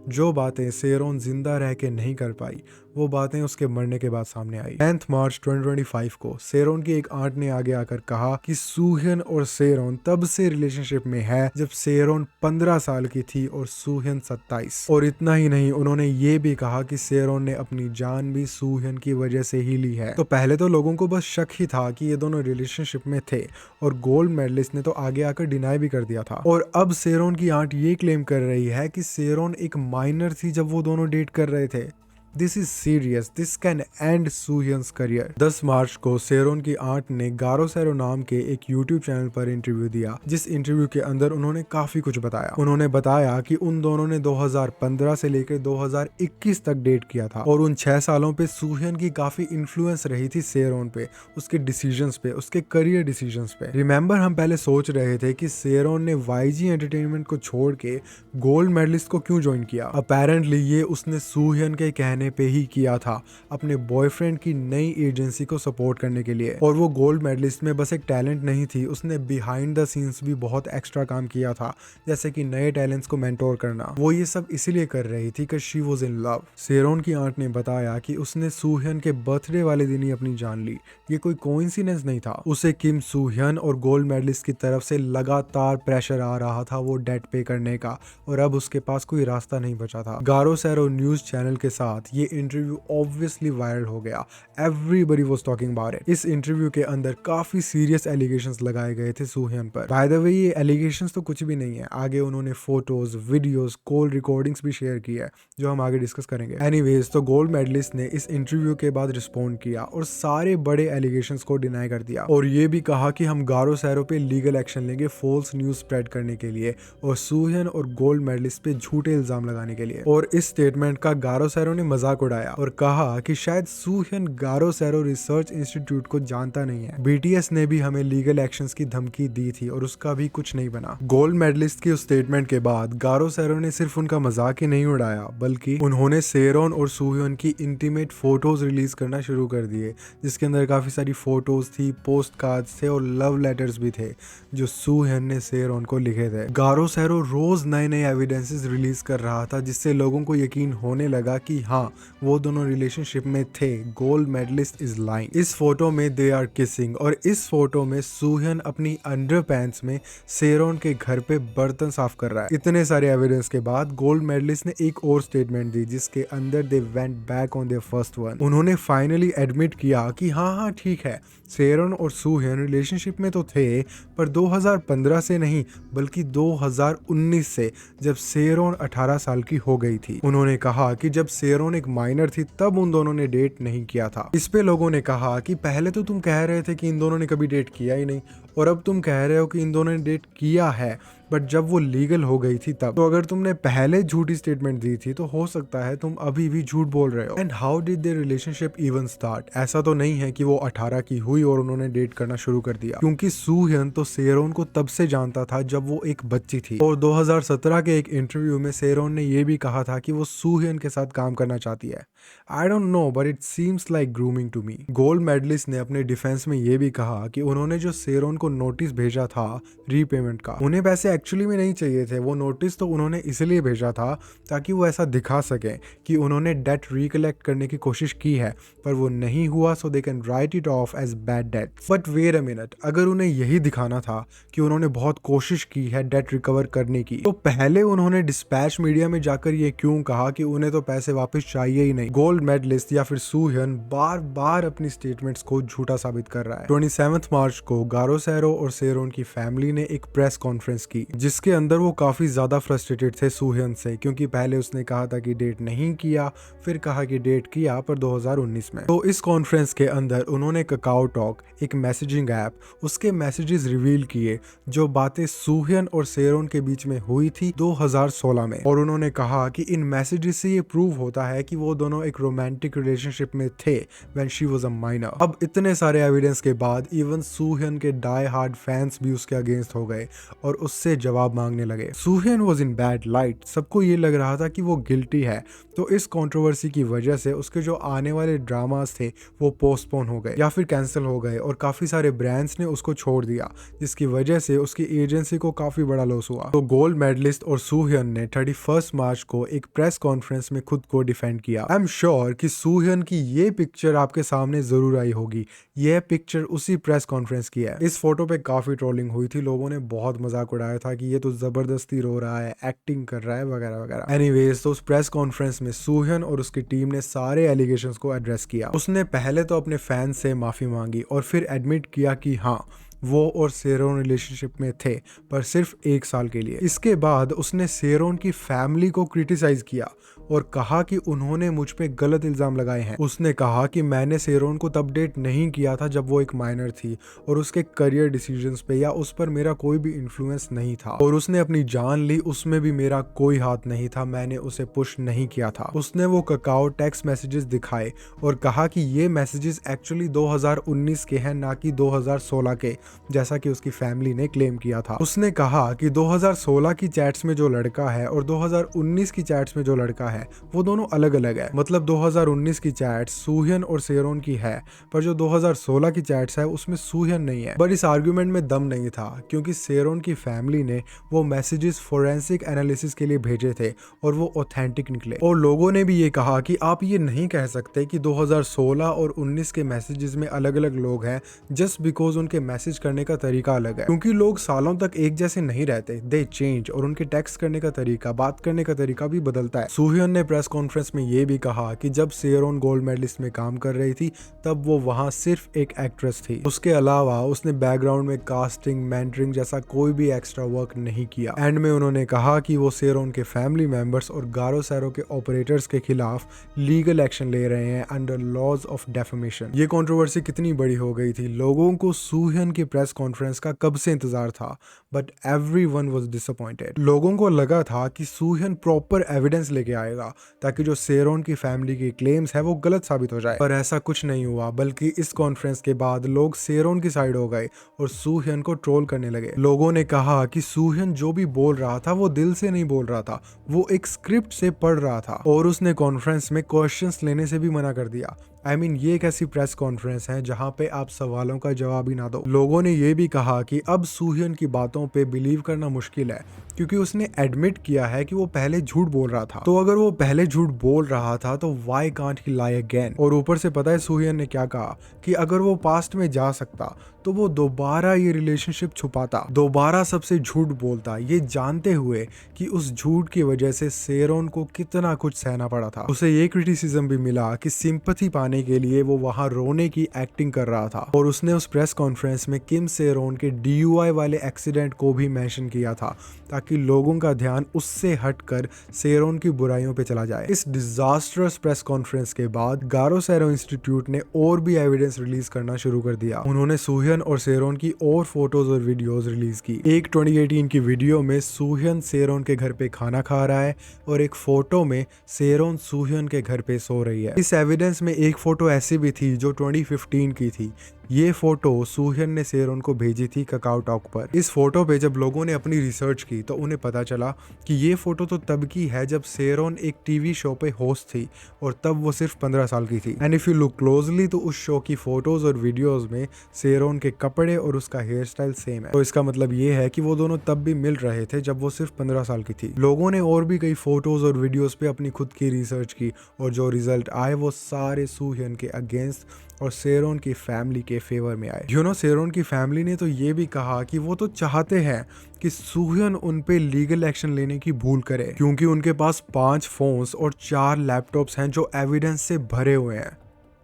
जो बातें सेरोन जिंदा रह के नहीं कर पाई वो बातें उसके मरने के बाद सामने आई। 10 मार्च 2025 को सेरोन की एक आंट ने आगे आकर कहा कि सूहन और सेरोन तब से रिलेशनशिप में है जब सेरोन 15 साल की थी और सूहन 27। और इतना ही नहीं, उन्होंने ये भी कहा कि सेरोन ने अपनी जान भी सूहन की वजह से ही ली है। तो पहले तो लोगों को बस शक ही था कि ये दोनों रिलेशनशिप में थे और गोल्ड मेडलिस्ट ने तो आगे आकर डिनाई भी कर दिया था। और अब सेरोन की आंट ये क्लेम कर रही है कि सेरोन एक माइनर थी जब वो दोनों डेट कर रहे थे। This is serious, this can end Soohyun's career. 10 मार्च को सेरोन की आंट ने गारो सैरो नाम के एक यूट्यूब चैनल पर इंटरव्यू दिया, जिस इंटरव्यू के अंदर उन्होंने काफी कुछ बताया। उन्होंने बताया कि उन दोनों ने 2015 से लेकर 2021 तक डेट किया था और उन 6 सालों पे सूह्यन की काफी इन्फ्लुएंस रही थी सेरोन पे, उसके डिसीजंस पे, उसके करियर डिसीजंस पे। रिमेंबर हम पहले सोच रहे थे कि सेरोन ने YG एंटरटेनमेंट को छोड़ के गोल्ड मेडलिस्ट को क्यों ज्वाइन किया। अपेरेंटली ये उसने सूह्यन के कहने पे ही किया था, अपने बॉयफ्रेंड की नई एजेंसी को सपोर्ट करने के लिए। और वो गोल्ड मेडलिस्ट में बस एक टैलेंट नहीं थी, उसने बिहाइंड द सीन्स भी बहुत एक्स्ट्रा काम किया था, जैसे कि नए टैलेंट्स को मेंटोर करना। वो ये सब इसीलिए कर रही थी कि शी वाज इन लव। सेरोन की आंट ने बताया कि उसने सूह्यन के बर्थडे वाले दिन ही अपनी जान ली। ये कोई कोइंसिडेंस नहीं था, उसे किम सूह्यन और गोल्ड मेडलिस्ट की तरफ से लगातार प्रेशर आ रहा था वो डेट पे करने का, और अब उसके पास कोई रास्ता नहीं बचा था। गारो सैरो न्यूज चैनल के साथ ये इंटरव्यू ऑब्वियसली वायरल हो गया, everybody was talking about it. इस इंटरव्यू के अंदर काफी सीरियस एलिगेशंस लगाए गए थे सूह्यन पर। बाय द वे ये एलिगेशंस तो कुछ भी नहीं है, आगे उन्होंने फोटोज, वीडियोस, कॉल रिकॉर्डिंग्स भी शेयर की है, जो हम आगे डिस्कस करेंगे। एनीवेज, तो गोल्ड मेडलिस्ट ने इस इंटरव्यू के बाद रिस्पॉन्ड किया और सारे बड़े एलिगेशंस को डिनाई कर दिया, और ये भी कहा कि हम गारो सैरो पे लीगल एक्शन लेंगे फॉल्स न्यूज स्प्रेड करने के लिए और सूह्यन और गोल्ड मेडलिस्ट पे झूठे इल्जाम लगाने के लिए। और इस स्टेटमेंट का गारो सैरो ने मजाक उड़ाया और कहा कि शायद सूह्यन गारो सैरो रिसर्च इंस्टीट्यूट को जानता नहीं है। BTS ने भी हमें लीगल एक्शंस की धमकी दी थी और उसका भी कुछ नहीं बना। गोल्ड मेडलिस्ट की उस स्टेटमेंट के बाद गारो सैरो ने सिर्फ उनका मजाक ही नहीं उड़ाया, बल्कि उन्होंने सेरोन और सूह्यन की इंटीमेट फोटोज रिलीज करना शुरू कर दिए, जिसके अंदर काफी सारी फोटोज थी, पोस्ट कार्ड्स थे और लव लेटर्स भी थे जो सूह्यन ने सेरोन को लिखे थे। गारो सैरो रोज नए नए एविडेंसेस रिलीज कर रहा था, जिससे लोगों को यकीन होने लगा कि हाँ, वो दोनों रिलेशनशिप में थे। Gold Medalist is lying. इस फोटो में दे आर किसिंग, और इस फोटो में सूह्यन अपनी अंडरपैंट्स में सेरोन के घर पे बर्तन साफ कर रहा है। इतने सारे एविडेंस के बाद गोल्ड मेडलिस्ट ने एक और स्टेटमेंट दी, जिसके अंदर they went back on their first one. उन्होंने फाइनली एडमिट किया कि हाँ ठीक है, सेरोन और सूह्यन रिलेशनशिप में तो थे, पर 2015 से नहीं बल्कि 2019 से, जब सेरोन 18 साल की हो गई थी। उन्होंने कहा कि जब सेरोन एक माइनर थी तब उन दोनों ने डेट नहीं किया था। इस पे लोगों ने कहा कि पहले तो तुम कह रहे थे कि इन दोनों ने कभी डेट किया ही नहीं, और अब तुम कह रहे हो कि इन दोनों ने डेट किया है, बट जब वो लीगल हो गई थी तब। तो अगर तुमने पहले झूठी स्टेटमेंट दी थी तो हो सकता है तुम अभी भी झूठ बोल रहे हो। And how did their relationship even start? ऐसा तो नहीं है कि वो 18 की हुई और उन्होंने डेट करना शुरू कर दिया, क्योंकि सूह्यन तो सेरोन को तब से जानता था जब वो एक बच्ची थी। और 2017 के एक इंटरव्यू में सेरोन ने ये भी कहा था कि वो सूह्यन के साथ काम करना चाहती है। I don't know, but it seems like grooming to me. Gold Medalist ने अपने डिफेंस में ये भी कहा कि उन्होंने जो सेरोन को नोटिस भेजा था रीपेमेंट का, उन्हें पैसे एक्चुअली में नहीं चाहिए थे। वो नोटिस तो उन्होंने इसलिए भेजा था ताकि वो ऐसा दिखा सके कि उन्होंने डेट रिकलेक्ट करने की कोशिश की है, पर वो नहीं हुआ, so they can write it off as bad date. But wait a minute, अगर उन्हें यही दिखाना था कि उन्होंने बहुत कोशिश की है डेट रिकवर करने की, तो पहले उन्होंने डिस्पैच मीडिया में जाकर ये क्यों कहा कि उन्हें तो पैसे वापस चाहिए ही नहीं? गोल्ड मेडलिस्ट या फिर सूह्यन बार बार अपनी स्टेटमेंट्स को झूठा साबित कर रहा है। 27 मार्च को गारो सैरो और सेरोन की फैमिली ने एक प्रेस कॉन्फ्रेंस की, जिसके अंदर वो काफी ज्यादा फ्रस्ट्रेटेड थे सूह्यन से, क्योंकि पहले उसने कहा था कि डेट नहीं किया, फिर कहा कि डेट किया पर 2019 में। तो इस कॉन्फ्रेंस के अंदर उन्होंने काकाओ टॉक, एक मैसेजिंग ऐप, उसके मैसेजेस रिवील किए जो बातें सूह्यन और सेरोन के बीच में हुई थी 2016 में, और उन्होंने कहा कि इन मैसेजेस से ये प्रूव होता है कि वो दोनों एक रोमांटिक रिलेशनशिप में थे when she was a minor. अब इतने सारे एविडेंस के बाद इवन सूह्यन के डाई हार्ड फैंस भी उसके अगेंस्ट हो गए और उससे जवाब मांगने लगे। सूह्यन वाज इन बैड लाइट, सबको ये लग रहा था कि वो गिल्टी है। तो इस कंट्रोवर्सी की वजह से उसके जो आने वाले ड्रामास थे वो पोस्टपोन हो गए या फिर कैंसिल हो गए, और काफी सारे ब्रांड्स ने उसको छोड़ दिया, जिसकी वजह से उसकी एजेंसी को काफी बड़ा लॉस हुआ। तो गोल्ड मेडलिस्ट और सूह्यन ने 31 मार्च को एक प्रेस कॉन्फ्रेंस में खुद को डिफेंड किया। आई एम श्योर कि सूह्यन की ये पिक्चर आपके सामने जरूर आई होगी। यह पिक्चर उसी प्रेस कॉन्फ्रेंस की है। इस फोटो पे काफी ट्रोलिंग हुई थी, लोगों ने बहुत मजाक उड़ाया था कि ये तो जबरदस्ती रो रहा है, एक्टिंग कर रहा है वगैरह वगैरह। एनीवेज, तो उस प्रेस कॉन्फ्रेंस में सूह्यन और उसकी टीम ने सारे एलिगेशंस को एड्रेस किया। उसने पहले तो अपने फैंस से माफी मांगी और फिर एडमिट किया कि हाँ, वो और सेरोन रिलेशनशिप में थे, पर सिर्फ 1 साल के लिए। इसके बाद उसने सेरोन की फैमिली को क्रिटिसाइज किया। और कहा कि उन्होंने मुझ पे गलत इल्जाम लगाए हैं। उसने कहा कि मैंने सेरोन को तब डेट नहीं किया था जब वो एक माइनर थी और उसके करियर डिसीजंस पे या उस पर मेरा कोई भी इन्फ्लुएंस नहीं था, और उसने अपनी जान ली, उसमें भी मेरा कोई हाथ नहीं था, मैंने उसे पुश नहीं किया था। उसने वो ककाओ टेक्स्ट मैसेजेस दिखाए और कहा कि ये मैसेजेस एक्चुअली 2019 के हैं, ना कि 2016 के, जैसा कि उसकी फैमिली ने क्लेम किया था। उसने कहा कि 2016 की चैट्स में जो लड़का है और 2019 की चैट्स में जो लड़का है वो दोनों अलग अलग है। मतलब 2019 की चैट्स सूह्यन और सेरोन की है, पर जो 2016 की चैट्स है उसमें सूह्यन नहीं है। पर इस आर्ग्यूमेंट में दम नहीं था, क्योंकि सेरोन की फैमिली ने वो मैसेजेस फोरेंसिक एनालिसिस के लिए भेजे थे और वो ऑथेंटिक निकले। और लोगों ने भी ये कहा कि आप ये नहीं कह सकते कि 2016 और 19 के मैसेजेस में अलग अलग लोग हैं जस्ट बिकॉज उनके मैसेज करने का तरीका अलग है, क्योंकि लोग सालों तक एक जैसे नहीं रहते, दे चेंज, और उनके टेक्स्ट करने का तरीका, बात करने का तरीका भी बदलता है। सूह्यन ने प्रेस कॉन्फ्रेंस में ये भी कहा कि जब सेरोन गोल्ड मेडलिस्ट में काम कर रही थी तब वो वहां सिर्फ एक एक्ट्रेस थी, उसके अलावा उसने बैकग्राउंड में कास्टिंग, मेंटरिंग जैसा कोई भी एक्स्ट्रा वर्क नहीं किया। एंड में उन्होंने कहा कि वो सेरोन के फैमिली मेंबर्स और गारो सैरो के ऑपरेटर्स के खिलाफ लीगल एक्शन ले रहे हैं अंडर लॉज ऑफ डेफेमेशन। ये कंट्रोवर्सी कितनी बड़ी हो गई थी, लोगों को सूह्यन की प्रेस कॉन्फ्रेंस का कब से इंतजार था, बट एवरीवन वाज डिसअपॉइंटेड। लोगों को लगा था कि सूह्यन प्रॉपर एविडेंस लेके आएगा ताकि जो सेरोन की फैमिली की क्लेम्स है वो गलत साबित हो जाए, पर ऐसा कुछ नहीं हुआ, बल्कि इस कॉन्फ्रेंस के बाद लोग सेरोन की साइड हो गए और सूह्यन को ट्रोल करने लगे। लोगों ने कहा कि सूह्यन जो भी बोल रहा था वो दिल से नहीं बोल रहा था, वो एक स्क्रिप्ट से पढ़ रहा था, और उसने कॉन्फ्रेंस में क्वेश्चंस लेने से भी मना कर दिया। ये एक ऐसी प्रेस कॉन्फ्रेंस है जहां पे आप सवालों का जवाब ही ना दो। लोगों ने ये भी कहा कि अब सूह्यन की बातों पे बिलीव करना मुश्किल है, क्योंकि उसने एडमिट किया है कि वो पहले झूठ बोल रहा था। तो अगर वो पहले झूठ बोल रहा था तो why can't he lie again. और ऊपर से पता है सूह्यन ने क्या कहा कि अगर वो पास्ट में जा सकता तो वो दोबारा ये रिलेशनशिप छुपाता, दोबारा सबसे झूठ बोलता, ये जानते हुए कि उस झूठ की वजह से सेरोन को कितना कुछ सहना पड़ा था। उसे ये क्रिटिसिज्म भी मिला कि सिंपैथी पाने के लिए वो वहां रोने की एक्टिंग कर रहा था। और उसने उस प्रेस कॉन्फ्रेंस में किम सेरोन के DUI वाले एक्सीडेंट को भी मेंशन किया था, ताकि लोगों का ध्यान उससे हटकर सेरोन की बुराइयों पे चला जाए। इस डिजास्टरस प्रेस कॉन्फ्रेंस के बाद गारो सैरो इंस्टीट्यूट ने और भी एविडेंस रिलीज करना शुरू कर दिया। उन्होंने सूह्यन और सेरोन की और फोटोज और वीडियोस रिलीज की। एक 2018 की वीडियो में सूह्यन सेरोन के घर पे खाना खा रहा है और एक फोटो में सेरोन सूह्यन के घर पे सो रही है। इस एविडेंस में एक फोटो ऐसी भी थी जो 2015 की थी। ये फोटो सूह्यन ने सेरोन को भेजी थी ककाओ टॉक पर। इस फोटो पे जब लोगों ने अपनी रिसर्च की तो उन्हें पता चला कि ये फोटो तो तब की है जब सेरोन एक टीवी शो पे होस्ट थी, और तब वो सिर्फ 15 साल की थी। And if you look closely तो उस शो की फोटोज और वीडियोस में सेरोन के कपड़े और उसका हेयर स्टाइल सेम है। तो इसका मतलब ये है कि वो दोनों तब भी मिल रहे थे जब वो सिर्फ 15 साल की थी। लोगों ने और भी कई फोटोज और वीडियोस पे अपनी खुद की रिसर्च की, और जो रिजल्ट आए वो सारे सूह्यन के अगेंस्ट और सेरोन की फैमिली के फेवर में आए। सेरोन की फैमिली ने तो ये भी कहा कि वो तो चाहते हैं कि सूह्यन उन पे लीगल एक्शन लेने की भूल करे, क्योंकि उनके पास 5 फोन्स और 4 लैपटॉप्स हैं जो एविडेंस से भरे हुए हैं।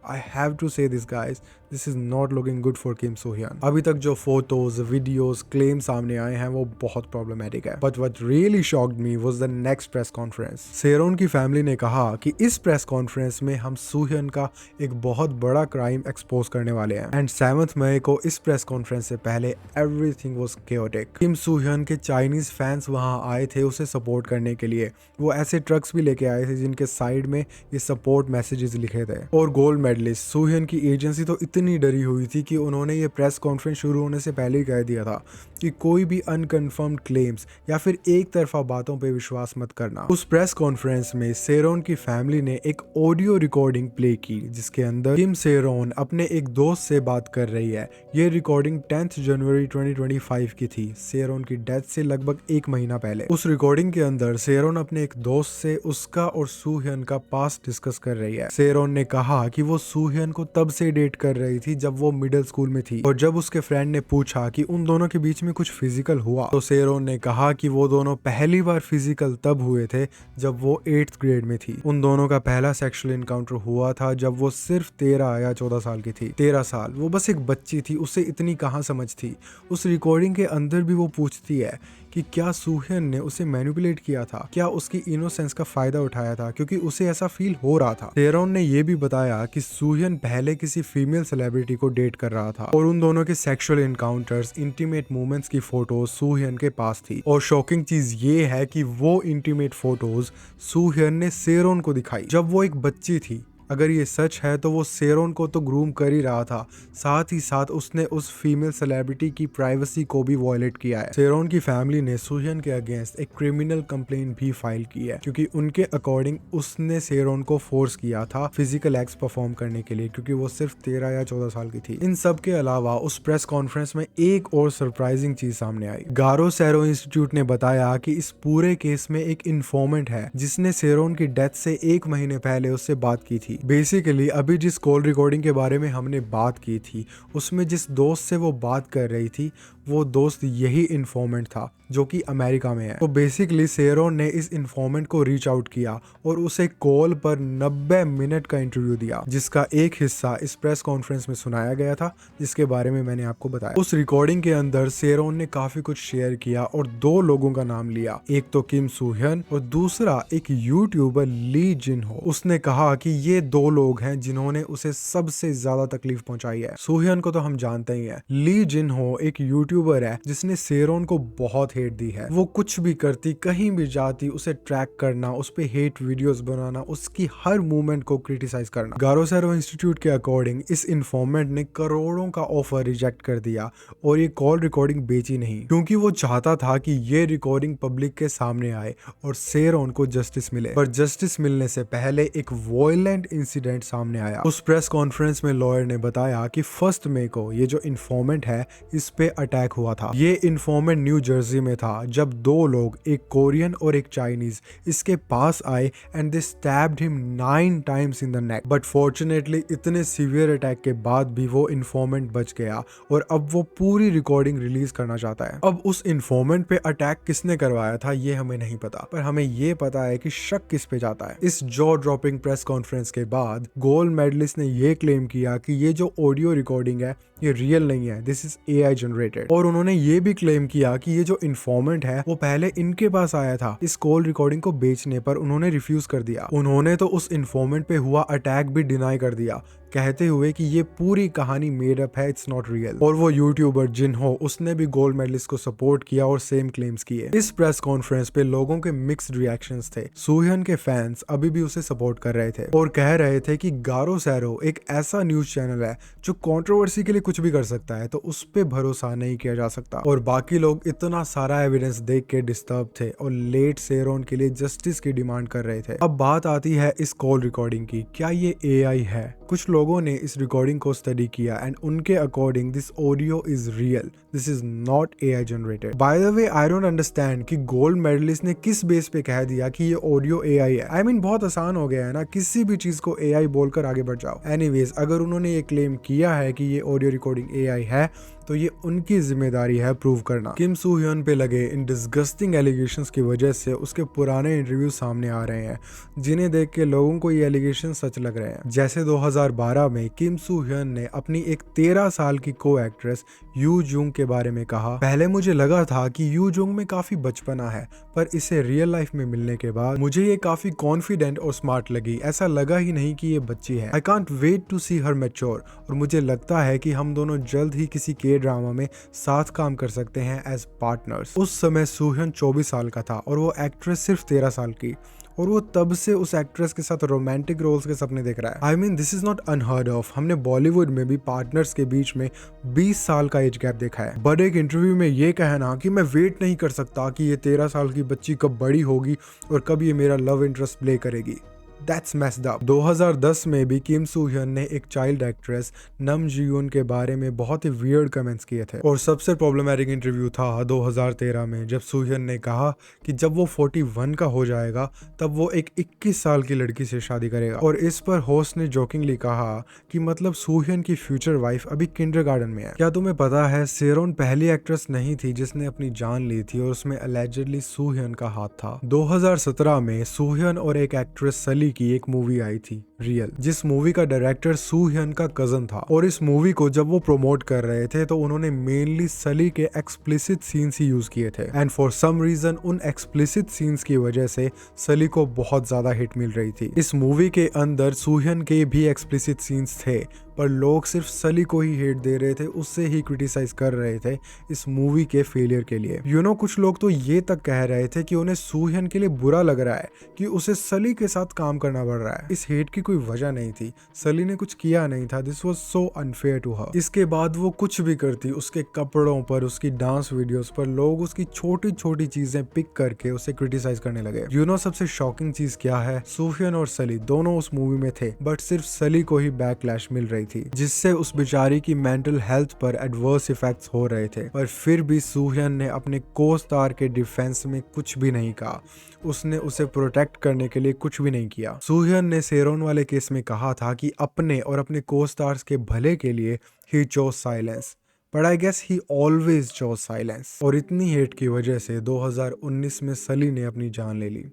I have to say this guys, this is not looking good for Kim So-hyun. अभी तक जो फोटोज, वीडियोस, क्लेम सामने आए हैं वो बहुत प्रॉब्लमेटिक है। But what really shocked me was the next press conference. सेरोन की फैमिली ने कहा कि इस प्रेस कॉन्फ्रेंस में हम सूह्यन का एक बहुत बड़ा क्राइम एक्सपोज करने वाले हैं। एंड 7 मई को इस प्रेस कॉन्फ्रेंस से पहले एवरीथिंग वाज chaotic. किम सूह्यन के चाइनीज फैंस वहां आए थे उसे सपोर्ट करने के लिए। वो ऐसे ट्रक्स भी लेके आए थे जिनके साइड में ये सपोर्ट मैसेजेस लिखे थे। और गोल्ड मेडलिस्ट सूह्यन की एजेंसी तो इतनी डरी हुई थी कि उन्होंने ये प्रेस कॉन्फ्रेंस शुरू होने से पहले ही कह दिया था कि कोई भी अनकन्फर्म्ड क्लेम्स या फिर एक तरफा बातों पे विश्वास मत करना। उस प्रेस कॉन्फ्रेंस में सेरोन की फैमिली ने एक ऑडियो रिकॉर्डिंग प्ले की जिसके अंदर किम सेरोन अपने एक दोस्त से बात कर रही है। ये रिकॉर्डिंग 10 जनवरी 2025 की थी, सेरोन की डेथ से लगभग 1 महीना पहले। उस रिकॉर्डिंग के अंदर सेरोन अपने एक दोस्त से उसका और सूह्यन का पास्ट डिस्कस कर रही है। सेरोन ने कहा कि वो सूह्यन को तब से डेट कर रही थी जब वो मिडिल स्कूल में थी, और जब उसके फ्रेंड ने पूछा कि उन दोनों के बीच में कुछ फिजिकल हुआ तो सेरोन ने कहा कि वो दोनों पहली बार फिजिकल तब हुए थे जब वो 8th ग्रेड में थी। उन दोनों का पहला सेक्सुअल इनकाउंटर हुआ था जब वो सिर्फ 13 या 14 साल की थी। 13 साल, वो बस एक बच्ची थी, उसे इतनी कहाँ समझ थी। उस रिकॉर्डिंग के अंदर भी वो पूछती है कि क्या सूहन ने उसे मैनिपुलेट किया था, क्या उसकी इनोसेंस का फायदा उठाया था, क्योंकि उसे ऐसा फील हो रहा था। सेरोन ने यह भी बताया कि सूहन पहले किसी फीमेल सेलिब्रिटी को डेट कर रहा था और उन दोनों के सेक्सुअल इनकाउंटर्स, इंटीमेट मोमेंट्स की फोटोज सूहन के पास थी। और शॉकिंग चीज ये है कि वो इंटीमेट फोटोज सूहन ने सेरोन को दिखाई जब वो एक बच्ची थी। अगर ये सच है तो वो सेरोन को तो ग्रूम कर ही रहा था, साथ ही साथ उसने उस फीमेल सेलिब्रिटी की प्राइवेसी को भी वॉयलेट किया है। सेरोन की फैमिली ने सूहन के अगेंस्ट एक क्रिमिनल कंप्लेंट भी फाइल की है, क्योंकि उनके अकॉर्डिंग उसने सेरोन को फोर्स किया था फिजिकल एक्ट्स परफॉर्म करने के लिए, क्योंकि वो सिर्फ 13 या 14 साल की थी। इन सब के अलावा उस प्रेस कॉन्फ्रेंस में एक और सरप्राइजिंग चीज सामने आई। गारो सेरो इंस्टीट्यूट ने बताया कि इस पूरे केस में एक इन्फॉर्मेंट है जिसने सेरोन की डेथ से 1 महीने पहले उससे बात की थी। बेसिकली अभी जिस कॉल रिकॉर्डिंग के बारे में हमने बात की थी उसमें जिस दोस्त से वो बात कर रही थी वो दोस्त यही इन्फॉर्मेंट था जो कि अमेरिका में है। तो बेसिकली सेरोन ने इस इन्फॉर्मेंट को रीच आउट किया और उसे कॉल पर 90 मिनट का इंटरव्यू दिया, जिसका एक हिस्सा इस प्रेस कॉन्फ्रेंस में सुनाया गया था, जिसके बारे में मैंने आपको बताया। उस रिकॉर्डिंग के अंदर सेरोन ने काफी कुछ शेयर किया और 2 लोगों का नाम लिया, एक तो किम सूहन और दूसरा एक यूट्यूबर ली जिनहो। उसने कहा कि ये 2 लोग हैं जिन्होंने उसे सबसे ज्यादा तकलीफ पहुंचाई है। सूहन को तो हम जानते ही हैं, ली जिनहो एक यूट्यूबर है जिसने सेरोन को बहुत हेट दी है। वो कुछ भी करती, कहीं भी जाती, उसे ट्रैक करना, उस पे हेट वीडियोस बनाना, उसकी हर मूवमेंट को क्रिटिसाइज करना। गारो सेरो इंस्टीट्यूट के अकॉर्डिंग इस इन्फॉर्मेंट ने करोड़ों का ऑफर रिजेक्ट कर दिया और ये कॉल रिकॉर्डिंग बेची नहीं, क्योंकि वो चाहता था कि ये रिकॉर्डिंग पब्लिक के सामने आए और सेरोन को जस्टिस मिले। पर जस्टिस मिलने से पहले एक वॉयलेंट इंसिडेंट सामने आया। उस प्रेस कॉन्फ्रेंस में लॉयर ने बताया कि 1 मई को ये जो इन्फॉर्मेंट है इस पे अटैक हुआ था। ये इन्फॉर्मेंट न्यू जर्सी में था जब 2 लोग, एक कोरियन और एक चाइनीज, इसके पास आए and they stabbed him 9 times in the neck. But fortunately इतने सीवियर अटैक के बाद भी वो इन्फॉर्मेंट बच गया और अब वो पूरी रिकॉर्डिंग रिलीज करना चाहता है। अब उस इन्फॉर्मेंट पे अटैक किसने करवाया था ये हमें नहीं पता, पर हमें ये पता है कि शक किस पे जाता है। इस जॉ ड्रॉपिंग प्रेस कॉन्फ्रेंस के बाद गोल्ड मेडलिस्ट ने ये क्लेम किया कि ये जो ऑडियो रिकॉर्डिंग है ये रियल नहीं है, दिस इज AI जनरेटेड। और उन्होंने ये भी क्लेम किया कि ये जो इन्फॉर्मेंट है वो पहले इनके पास आया था इस कॉल रिकॉर्डिंग को बेचने, पर उन्होंने रिफ्यूज कर दिया। उन्होंने तो उस इन्फॉर्मेंट पे हुआ अटैक भी डिनाई कर दिया, कहते हुए कि ये पूरी कहानी मेड अप है, इट्स नॉट रियल। और वो यूट्यूबर जिनहो, उसने भी गोल्ड मेडलिस्ट को सपोर्ट किया और सेम क्लेम्स किए। इस प्रेस कॉन्फ्रेंस पे लोगों के मिक्स्ड रिएक्शंस थे। सूहन के फैंस अभी भी उसे सपोर्ट कर रहे थे और कह रहे थे कि गारो सेरो एक ऐसा न्यूज चैनल है जो कंट्रोवर्सी के लिए कुछ भी कर सकता है, तो उस पे भरोसा नहीं किया जा सकता। और बाकी लोग इतना सारा एविडेंस देख के डिस्टर्ब थे और लेट सेरोन के लिए जस्टिस की डिमांड कर रहे थे। अब बात आती है इस कॉल रिकॉर्डिंग की, क्या ये AI है? कुछ लोगों ने इस रिकॉर्डिंग को स्टडी किया एंड उनके according this audio is real, this is not AI generated. By the way I don't understand कि गोल्ड मेडलिस्ट ने किस बेस पे कह दिया कि ये ऑडियो AI है। आई मीन बहुत आसान हो गया है ना, किसी भी चीज को AI बोलकर आगे बढ़ जाओ। एनीवेज, अगर उन्होंने ये क्लेम किया है कि ये ऑडियो रिकॉर्डिंग AI है तो ये उनकी जिम्मेदारी है प्रूव करना। किम सू ह्योन पे लगे इन डिस्गस्टिंग एलिगेशंस की वजह से उसके पुराने इंटरव्यू सामने आ रहे हैं, जिन्हें देख के लोगों को ये एलिगेशन सच लग रहे हैं। जैसे 2012 में किम सू ह्योन ने अपनी एक 13 साल की को एक्ट्रेस यू जुंग के बारे में कहा, पहले मुझे लगा था कि यू जुंग में काफी बचपना है, पर इसे रियल लाइफ में मिलने के बाद मुझे ये काफी कॉन्फिडेंट और स्मार्ट लगी। ऐसा लगा ही नहीं कि ये बच्ची है। I can't wait to see her mature, और मुझे लगता है कि हम दोनों जल्द ही किसी के ड्रामा में साथ काम कर सकते हैं एज पार्टनर्स। उस समय सूहन 24 साल का था और वो एक्ट्रेस सिर्फ 13 साल की, और वो तब से उस एक्ट्रेस के साथ रोमांटिक रोल्स के सपने देख रहा है। I mean this is not unheard of. हमने बॉलीवुड में भी पार्टनर्स के बीच में 20 साल का एज गैप देखा है। बट एक इंटरव्यू में ये कहना कि मैं वेट नहीं कर सकता कि ये 13 साल की बच्ची कब बड़ी होगी और कब ये मेरा लव इंटरेस्ट प्ले करेगी, That's messed up। 2010 में भी किम सू ह्योन ने एक चाइल्ड एक्ट्रेस नम जी-यून के बारे में बहुत ही वियर्ड कमेंट्स किए थे। और सबसे प्रॉब्लमैटिक इंटरव्यू था 2013 में, जब सू ह्योन ने कहा कि जब वो 41 का हो जाएगा तब वो एक 21 साल की लड़की से शादी करेगा। और इस पर होस्ट ने जोकिंगली कहा कि मतलब सू ह्योन की फ्यूचर वाइफ अभी किंडरगार्टन में है। क्या तुम्हें पता है सेरोन पहली एक्ट्रेस नहीं थी जिसने अपनी जान ली थी और उसमें अलेजिडली सू ह्योन का हाथ था। 2017 में सू ह्योन और एक एक्ट्रेस सली की एक मूवी आई थी रियल, जिस मूवी का डायरेक्टर सू hyun का कजन था। और इस मूवी को जब वो प्रमोट कर रहे थे तो उन्होंने मेनली सली के एक्सप्लिसिट सीन्स ही यूज किए थे, एंड फॉर सम रीजन उन एक्सप्लिसिट सीन्स की वजह से सली को बहुत ज्यादा हिट मिल रही थी। इस मूवी के अंदर सू hyun के भी एक्सप्लिसिट सीन्स थे, पर लोग सिर्फ सली को ही हेट दे रहे थे, उससे ही क्रिटिसाइज कर रहे थे इस मूवी के फेलियर के लिए। कुछ लोग तो ये तक कह रहे थे कि उन्हें सू hyun के लिए बुरा लग रहा है कि उसे सली के साथ काम करना पड़ रहा है। इस हेट की कोई वजह नहीं थी, सली ने कुछ किया नहीं था, this was so unfair to her. इसके बाद वो कुछ भी करती, उसके कपड़ों पर, उसकी डांस वीडियोस पर लोग उसकी छोटी छोटी चीजें पिक करके उसे क्रिटिसाइज करने लगे। सबसे शॉकिंग चीज क्या है, सू hyun और सली दोनों उस मूवी में थे, बट सिर्फ सली को ही बैकलैश मिल रही थी, जिससे उस बेचारी की मेंटल हेल्थ पर एडवर्स इफेक्ट्स हो रहे थे। पर फिर भी सू hyun ने अपने को स्टार के डिफेंस में कुछ भी नहीं कहा, उसने उसे प्रोटेक्ट करने के लिए कुछ भी नहीं किया। सू hyun ने सेरोन वाले केस में कहा था कि अपने और अपने को स्टार्स के भले के लिए he chose silence, but I guess he always chose silence. और इतनी हेट की वजह से 2019 में सली ने अपनी जान ले ली।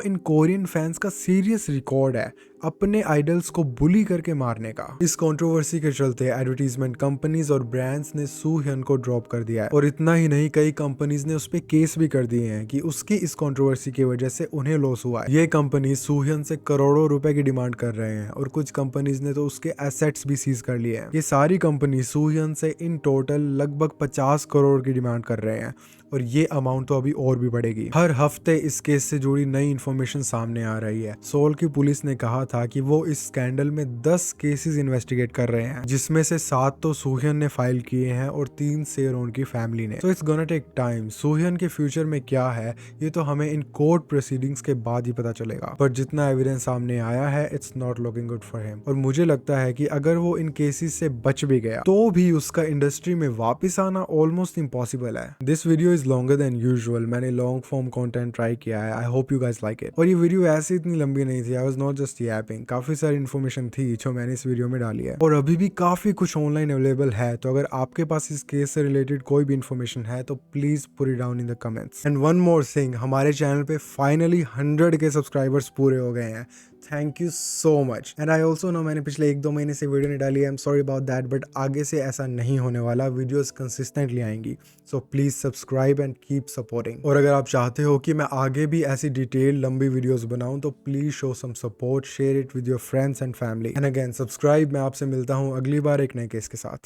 इन कोरियन फैंस का सीरियस रिकॉर्ड है अपने आइडल्स को बुली करके मारने का। इस कंट्रोवर्सी के चलते एडवर्टीजमेंट कंपनीज और ब्रांड्स ने सू hyun को ड्रॉप कर दिया है, और इतना ही नहीं, कई कंपनीज ने उस पे केस भी कर दिए हैं कि उसकी इस कंट्रोवर्सी की वजह से उन्हें लॉस हुआ है। ये कंपनी सू hyun से करोड़ों रुपए की डिमांड कर रहे हैं, और कुछ कंपनीज ने तो उसके एसेट्स भी सीज कर लिए हैं। ये सारी कंपनी सू hyun से इन टोटल लगभग 50 करोड़ की डिमांड कर रहे हैं, और ये अमाउंट तो अभी और भी बढ़ेगी। हर हफ्ते इस केस से जुड़ी नई इन्फॉर्मेशन सामने आ रही है। सोल की पुलिस ने कहा था कि वो इस स्कैंडल में 10 केसेस इन्वेस्टिगेट कर रहे हैं, जिसमें से 7 तो सू hyun ने फाइल किए हैं और 3 सेरोन की फैमिली ने। तो it's gonna take time. Soo hyun के फ्यूचर में क्या है ये तो हमें इन कोर्ट प्रोसीडिंग्स के बाद ही पता चलेगा, पर जितना एविडेंस सामने आया है it's not looking good for him. और मुझे लगता है कि अगर वो इन केसेस से बच भी गया तो भी उसका इंडस्ट्री में वापस आना ऑलमोस्ट इम्पॉसिबल है। This video is longer than usual, मैंने लॉन्ग फॉर्म कंटेंट ट्राई किया है, I hope you guys like it. और ये वीडियो ऐसे इतनी लंबी नहीं थी, I was not just Yaping, काफी सारी इन्फॉर्मेशन थी जो मैंने इस वीडियो में डाली है, और अभी भी काफी कुछ ऑनलाइन अवेलेबल है। तो अगर आपके पास इस केस से रिलेटेड कोई भी इन्फॉर्मेशन है तो please put it down in the comments. And one more thing, हमारे चैनल पे फाइनली 100 के सब्सक्राइबर्स पूरे हो गए हैं, thank you so much. And I also know मैंने पिछले 1-2 महीने से वीडियो नहीं डाली, I am sorry about that, but आगे से ऐसा नहीं होने वाला, वीडियोस कंसिस्टेंटली आएंगी। So please subscribe and keep supporting. और अगर आप चाहते हो कि मैं आगे भी ऐसी डिटेल लंबी वीडियोस बनाऊं तो please show some support, share it with your friends and family. And again subscribe. मैं आपसे मिलता हूं अगली बार एक नए केस के साथ।